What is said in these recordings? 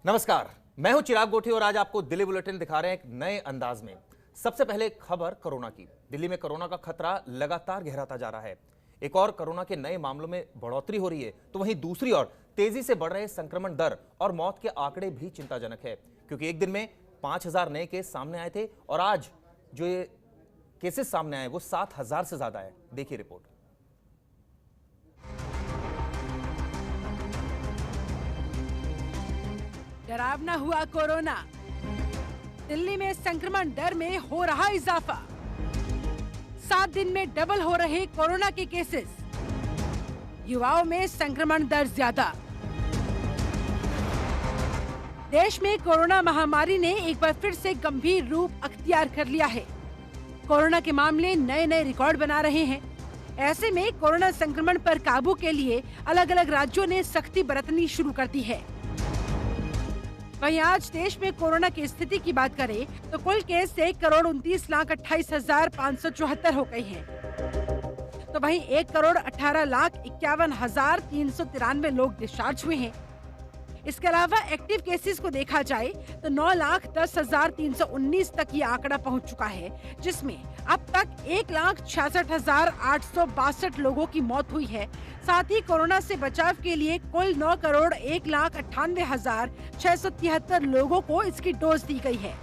नमस्कार, मैं हूं चिराग गोठी और आज आपको दिल्ली बुलेटिन दिखा रहे हैं एक नए अंदाज में। सबसे पहले खबर कोरोना की। दिल्ली में कोरोना का खतरा लगातार गहराता जा रहा है। एक और कोरोना के नए मामलों में बढ़ोतरी हो रही है, तो वहीं दूसरी ओर तेजी से बढ़ रहे संक्रमण दर और मौत के आंकड़े भी चिंताजनक है, क्योंकि एक दिन में 5,000 नए केस सामने आए थे और आज जो ये केसेस सामने आए वो 7,000 से ज्यादा है। देखिए रिपोर्ट। डरावना हुआ कोरोना। दिल्ली में संक्रमण दर में हो रहा इजाफा। 7 दिन में डबल हो रहे कोरोना के केसेस। युवाओं में संक्रमण दर ज्यादा। देश में कोरोना महामारी ने एक बार फिर से गंभीर रूप अख्तियार कर लिया है। कोरोना के मामले नए नए रिकॉर्ड बना रहे हैं। ऐसे में कोरोना संक्रमण पर काबू के लिए अलग अलग राज्यों ने सख्ती बरतनी शुरू कर दी है। वहीं आज देश में कोरोना की स्थिति की बात करें तो कुल केस 1,29,28,574 हो गई हैं। तो वहीं 1,18,51,393 लोग डिस्चार्ज हुए हैं। इसके अलावा एक्टिव केसेस को देखा जाए तो 9,10,319 तक ये आंकड़ा पहुंच चुका है, जिसमें अब तक 1,66,862 लोगों की मौत हुई है। साथ ही कोरोना से बचाव के लिए कुल 9,01,98,673 लोगों को इसकी डोज दी गई है।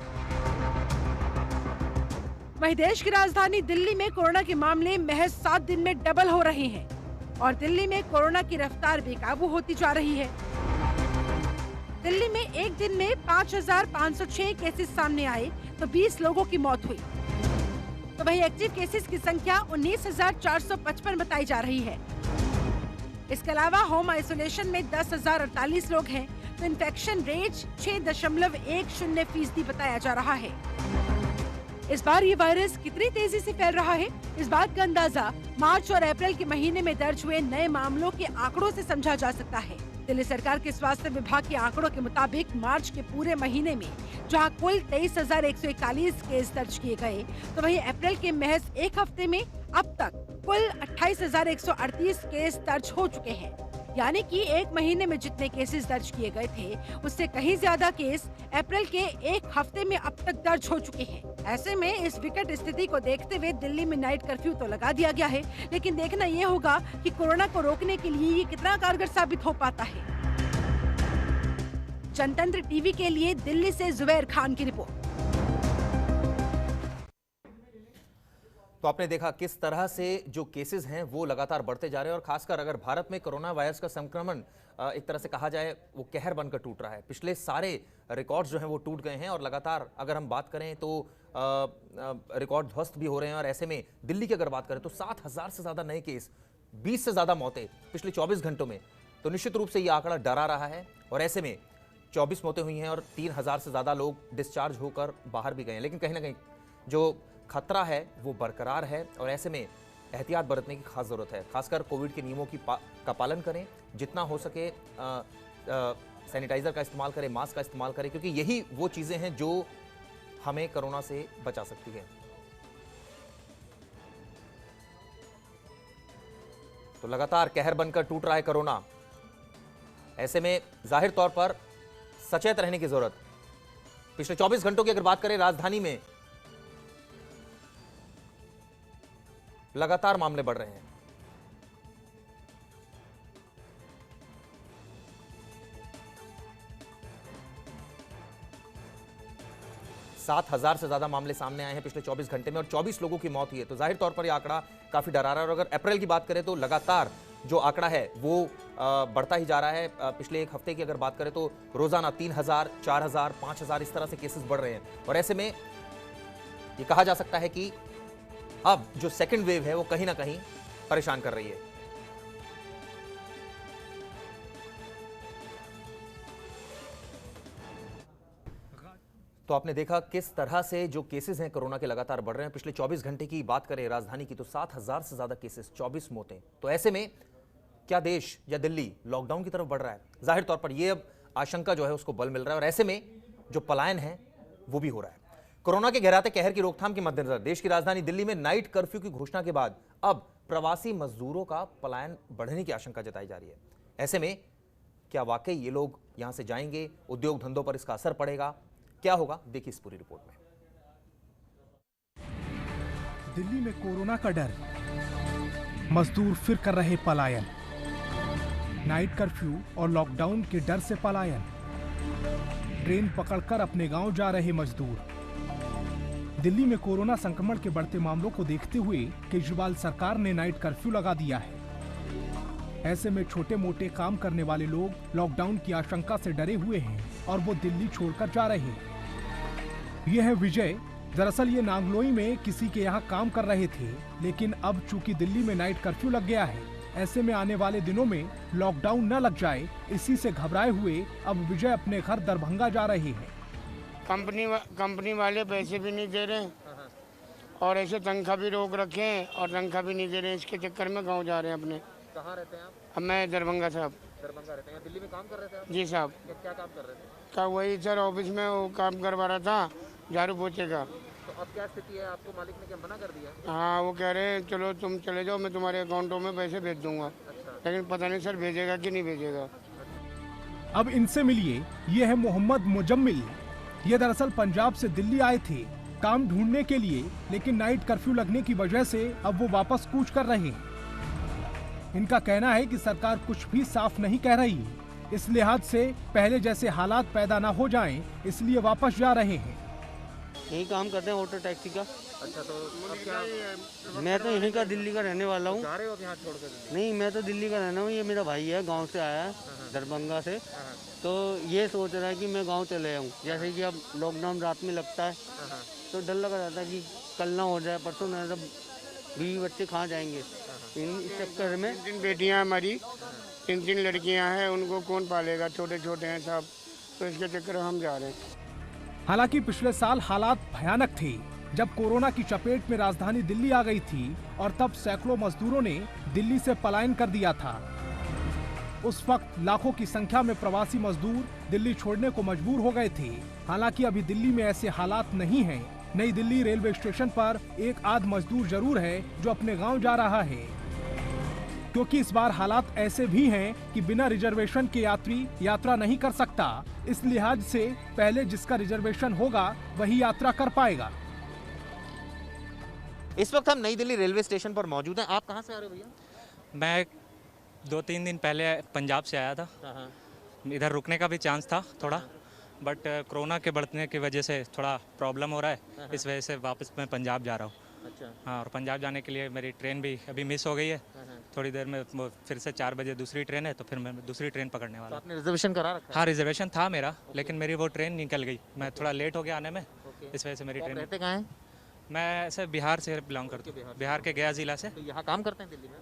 वहीं देश की राजधानी दिल्ली में कोरोना के मामले महज 7 दिन में डबल हो रहे हैं और दिल्ली में कोरोना की रफ्तार बेकाबू होती जा रही है। दिल्ली में एक दिन में 5,506 केसेस सामने आए तो 20 लोगों की मौत हुई। तो वहीं एक्टिव केसेस की संख्या 19,455 बताई जा रही है। इसके अलावा होम आइसोलेशन में 10,048 लोग हैं, तो इन्फेक्शन रेट 6.10% बताया जा रहा है। इस बार ये वायरस कितनी तेजी से फैल रहा है, इस बात का अंदाजा मार्च और अप्रैल के महीने में दर्ज हुए नए मामलों के आंकड़ों से समझा जा सकता है। दिल्ली सरकार के स्वास्थ्य विभाग के आंकड़ों के मुताबिक मार्च के पूरे महीने में जहां कुल 23,141 केस दर्ज किए गए, तो वहीं अप्रैल के महज एक हफ्ते में अब तक कुल 28,138 केस दर्ज हो चुके हैं। यानी कि एक महीने में जितने केसेस दर्ज किए गए थे, उससे कहीं ज्यादा केस अप्रैल के एक हफ्ते में अब तक दर्ज हो चुके हैं। ऐसे में इस विकट स्थिति को देखते हुए दिल्ली में नाइट कर्फ्यू तो लगा दिया गया है, लेकिन देखना ये होगा कि कोरोना को रोकने के लिए ये कितना कारगर साबित हो पाता है। जनतंत्र टीवी के लिए दिल्ली से जुबैर खान की रिपोर्ट। तो आपने देखा किस तरह से जो केसेस हैं वो लगातार बढ़ते जा रहे हैं और खासकर अगर भारत में कोरोना वायरस का संक्रमण एक तरह से कहा जाए वो कहर बनकर टूट रहा है। पिछले सारे रिकॉर्ड्स जो हैं वो टूट गए हैं और लगातार अगर हम बात करें तो रिकॉर्ड ध्वस्त भी हो रहे हैं। और ऐसे में दिल्ली की अगर बात करें तो 7,000 से ज़्यादा नए केस, 20 से ज़्यादा मौतें पिछले 24 घंटों में, तो निश्चित रूप से ये आंकड़ा डरा रहा है। और ऐसे में 24 मौतें हुई हैं और 3,000 से ज़्यादा लोग डिस्चार्ज होकर बाहर भी गए हैं, लेकिन कहीं ना कहीं जो खतरा है वो बरकरार है और ऐसे में एहतियात बरतने की खास जरूरत है। खासकर कोविड के नियमों का पालन करें, जितना हो सके सैनिटाइजर का इस्तेमाल करें, मास्क का इस्तेमाल करें, क्योंकि यही वो चीजें हैं जो हमें कोरोना से बचा सकती है। तो लगातार कहर बनकर टूट रहा है कोरोना। ऐसे में जाहिर तौर पर सचेत रहने की जरूरत। पिछले 24 घंटों की अगर बात करें राजधानी में लगातार मामले बढ़ रहे हैं। सात 7,000 से ज्यादा मामले सामने आए हैं पिछले 24 घंटे में और 24 लोगों की मौत हुई है। तो जाहिर तौर पर यह आंकड़ा काफी डरा रहा है। और अगर अप्रैल की बात करें तो लगातार जो आंकड़ा है वो बढ़ता ही जा रहा है। पिछले एक हफ्ते की अगर बात करें तो रोजाना 3,000, 4,000, 5,000 इस तरह से केसेस बढ़ रहे हैं। और ऐसे में ये कहा जा सकता है कि अब जो सेकंड वेव है वो कहीं ना कहीं परेशान कर रही है। तो आपने देखा किस तरह से जो केसेस हैं कोरोना के लगातार बढ़ रहे हैं। पिछले 24 घंटे की बात करें राजधानी की तो 7,000 से ज्यादा केसेस, 24 मौतें। तो ऐसे में क्या देश या दिल्ली लॉकडाउन की तरफ बढ़ रहा है? जाहिर तौर पर यह अब आशंका जो है उसको बल मिल रहा है और ऐसे में जो पलायन है वो भी हो रहा है। कोरोना के गहराते कहर की रोकथाम के मद्देनजर देश की राजधानी दिल्ली में नाइट कर्फ्यू की घोषणा के बाद अब प्रवासी मजदूरों का पलायन बढ़ने की आशंका जताई जा रही है। ऐसे में क्या वाकई ये लोग यहां से जाएंगे, उद्योग धंधों पर इसका असर पड़ेगा, क्या होगा, देखिए इस पूरी रिपोर्ट में। दिल्ली में कोरोना का डर, मजदूर फिर कर रहे पलायन। नाइट कर्फ्यू और लॉकडाउन के डर से पलायन। ट्रेन पकड़कर अपने गांव जा रहे मजदूर। दिल्ली में कोरोना संक्रमण के बढ़ते मामलों को देखते हुए केजरीवाल सरकार ने नाइट कर्फ्यू लगा दिया है। ऐसे में छोटे मोटे काम करने वाले लोग लॉकडाउन की आशंका से डरे हुए हैं और वो दिल्ली छोड़कर जा रहे हैं। ये है विजय। दरअसल ये नांगलोई में किसी के यहाँ काम कर रहे थे, लेकिन अब चूंकि दिल्ली में नाइट कर्फ्यू लग गया है, ऐसे में आने वाले दिनों में लॉकडाउन न लग जाए, इसी से घबराए हुए अब विजय अपने घर दरभंगा जा रहे हैं। कंपनी वाले पैसे भी नहीं दे रहे और ऐसे तनख्वाह भी रोक रखे हैं और तनख्वाह भी नहीं दे रहे हैं। इसके चक्कर में गांव जा रहे हैं अपने। कहाँ रहते हैं आप? अब मैं दरभंगा साहब। दरभंगा रहते हैं। दिल्ली में काम कर रहे थे आप? जी साहब। क्या काम कर रहे थे? क्या वही सर ऑफिस में वो काम करवा रहा था, झाड़ू पोछे का। तो अब क्या स्थिति है? आपको मालिक ने क्या मना कर दिया? हाँ, वो कह रहे हैं चलो तुम चले जाओ, मैं तुम्हारे अकाउंटों में पैसे भेज दूंगा। लेकिन पता नहीं सर भेजेगा कि नहीं भेजेगा। अब इनसे मिलिए, ये है मोहम्मद मुजम्मिल। ये दरअसल पंजाब से दिल्ली आए थे काम ढूंढने के लिए, लेकिन नाइट कर्फ्यू लगने की वजह से अब वो वापस कूच कर रहे हैं। इनका कहना है कि सरकार कुछ भी साफ नहीं कह रही, इस लिहाज से पहले जैसे हालात पैदा ना हो जाएं, इसलिए वापस जा रहे हैं। यही काम करते हैं ऑटो टैक्सी का। अच्छा, तो अब क्या? मैं तो यहीं का दिल्ली का रहने वाला हूँ। जा रहे हो अब यहाँ छोड़ कर? नहीं, मैं तो दिल्ली का रहना हूँ। ये मेरा भाई है, गांव से आया है, दरभंगा से। तो ये सोच रहा है कि मैं गांव चले आऊँ। जैसे कि अब लॉकडाउन रात में लगता है तो डर लगा रहता है कि कल ना हो जाए, परसों ना, जब बीवी बच्चे कहाँ जाएंगे। इस चक्कर में 3 बेटियाँ हमारी, 3 लड़कियाँ हैं, उनको कौन पालेगा, छोटे छोटे हैं साहब। तो इसके चक्कर में हम जा रहे हैं। हालांकि पिछले साल हालात भयानक थे, जब कोरोना की चपेट में राजधानी दिल्ली आ गई थी और तब सैकड़ों मजदूरों ने दिल्ली से पलायन कर दिया था। उस वक्त लाखों की संख्या में प्रवासी मजदूर दिल्ली छोड़ने को मजबूर हो गए थे। हालांकि अभी दिल्ली में ऐसे हालात नहीं हैं। नई दिल्ली रेलवे स्टेशन पर एक आध मजदूर जरूर है जो अपने गांव जा रहा है, क्योंकि इस बार हालात ऐसे भी हैं कि बिना रिजर्वेशन के यात्री यात्रा नहीं कर सकता। इस लिहाज से पहले जिसका रिजर्वेशन होगा वही यात्रा कर पाएगा। इस वक्त हम नई दिल्ली रेलवे स्टेशन पर मौजूद हैं। आप कहाँ से आ रहे हो भैया? मैं 2-3 दिन पहले पंजाब से आया था। इधर रुकने का भी चांस था थोड़ा, बट कोरोना के बढ़ने की वजह से थोड़ा प्रॉब्लम हो रहा है, इस वजह से वापस मैं पंजाब जा रहा हूँ। अच्छा। हाँ, और पंजाब जाने के लिए मेरी ट्रेन भी अभी मिस हो गई है। थोड़ी देर में वो फिर से 4 बजे दूसरी ट्रेन है, तो फिर मैं दूसरी ट्रेन पकड़ने वाला हूँ। आपने रिजर्वेशन करा रखा है? हाँ, रिजर्वेशन था मेरा, लेकिन मेरी वो ट्रेन निकल गई। मैं थोड़ा लेट हो गया आने में, इस वजह से मेरी ट्रेन। रहते कहाँ हैं? मैं ऐसे बिहार से बिलोंग करता हूँ, बिहार के गया ज़िला से। तो यहाँ काम करते हैं दिल्ली में?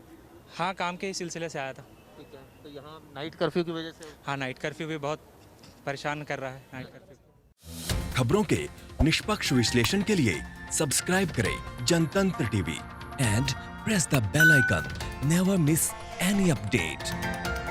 हाँ, काम के ही सिलसिले से आया था। ठीक है। तो यहाँ नाइट कर्फ्यू की वजह से? हाँ, नाइट कर्फ्यू भी बहुत परेशान कर रहा है। नाइट कर्फ्यू खबरों के निष्पक्ष विश्लेषण के लिए सब्सक्राइब करें Jantantra TV and press the bell icon. Never miss any update.